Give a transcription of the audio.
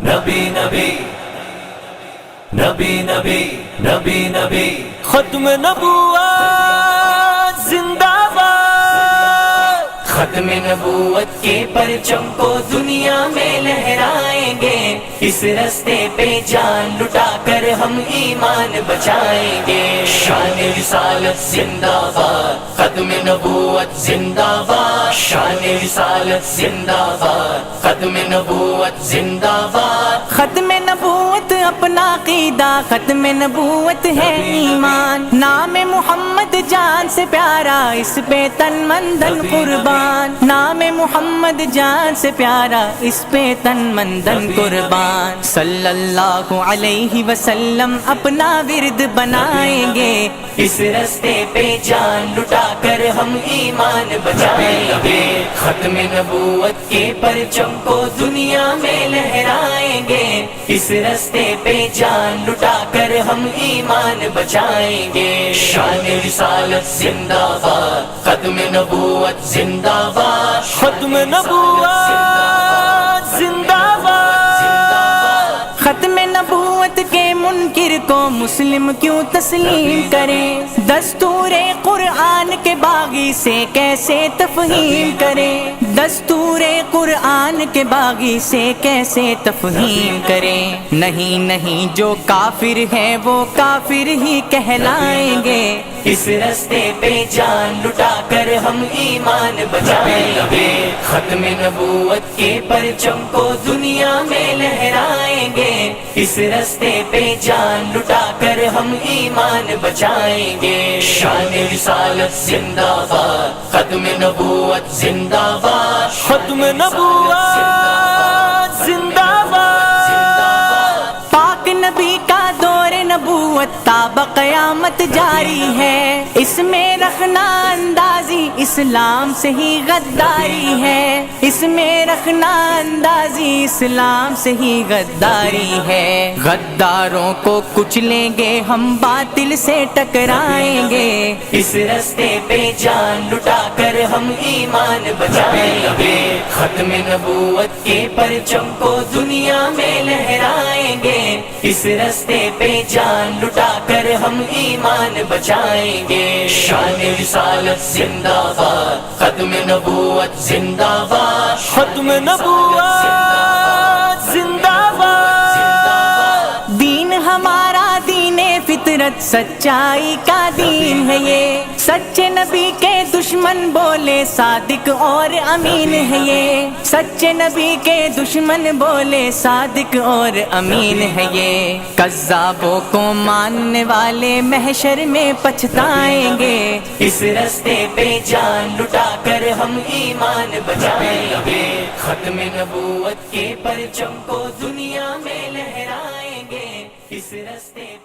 نبی نبی نبی نبی نبی نبی ختم نبوت زندہ باد، ختم نبوت کے پرچم کو دنیا میں لہرائیں گے، اس رستے پہ جان لٹا کر ہم ایمان بچائیں گے۔ شان رسالت زندہ باد، ختم نبوت زندہ باد، شان رسالت زندہ باد، ختم نبوت زندہ باد۔ ختم نبوت اپنا عقیدہ، ختم نبوت ہے ایمان، نام محمد جان سے پیارا، اس پہ تن من دن قربان، نام محمد جان سے پیارا، اس پہ تن من دن قربان۔ صلی اللہ علیہ وسلم اپنا ورد بنائیں گے، اس رستے پہ جان لٹا کر ہم ایمان بچائیں گے، ختم نبوت کے پرچم کو دنیا میں لہرائیں گے، اس رستے پہ جان لٹا کر ہم ایمان بچائیں گے۔ شان رسالت زندہ باد، ختم نبوت زندہ باد، ختم نبوت زندہ باد۔ ختم نبوت کے منکر کو مسلم کیوں تسلیم کرے، دستور قرآن کے باغی سے کیسے تفہیم کرے، دستور قرآن کے باغی سے کیسے تفہیم کرے۔ نہیں نہیں جو کافر ہے وہ کافر ہی کہلائیں گے، اس رستے پہ جان لٹا کر ہم ایمان بچائیں گے، ختم نبوت کے پرچم کو دنیا میں لہرائیں گے، اس رستے پہ جان لٹا کر ہم ایمان بچائیں گے۔ شان رسالت زندہ باد، ختم نبوت زندہ باد، ختم نبوت زندہ باد۔ پاک نبی کا دور نبوت تا بقیامت جاری ہے، اس میں رکھنا اندازی اسلام سے ہی غداری ہے، اس میں رکھنا اندازی اسلام سے ہی غداری ہے۔ غداروں کو کچلیں گے ہم، باطل سے ٹکرائیں گے، اس رستے پہ جان لٹا کر ہم ایمان بچائیں گے، ختم نبوت کے پرچم کو دنیا میں لہرائیں گے، اس رستے پہ جان لٹا کر ہم ایمان بچائیں گے۔ شان رسالت زندہ باد، ختم نبوت زندہ باد، ختم نبوت زندہ باد۔ دین ہمارا دین فطرت سچائی کا دین ہے یہ، سچے نبی کے دشمن بولے صادق اور امین ہے یہ، سچے نبی کے دشمن بولے صادق اور امین ہے یہ۔ کذابوں کو ماننے والے محشر میں پچھتائیں گے، اس رستے پہ جان لٹا کر ہم ایمان بچائیں گے، ختم نبوت کے پرچم کو دنیا میں لہرائیں گے، اس رستے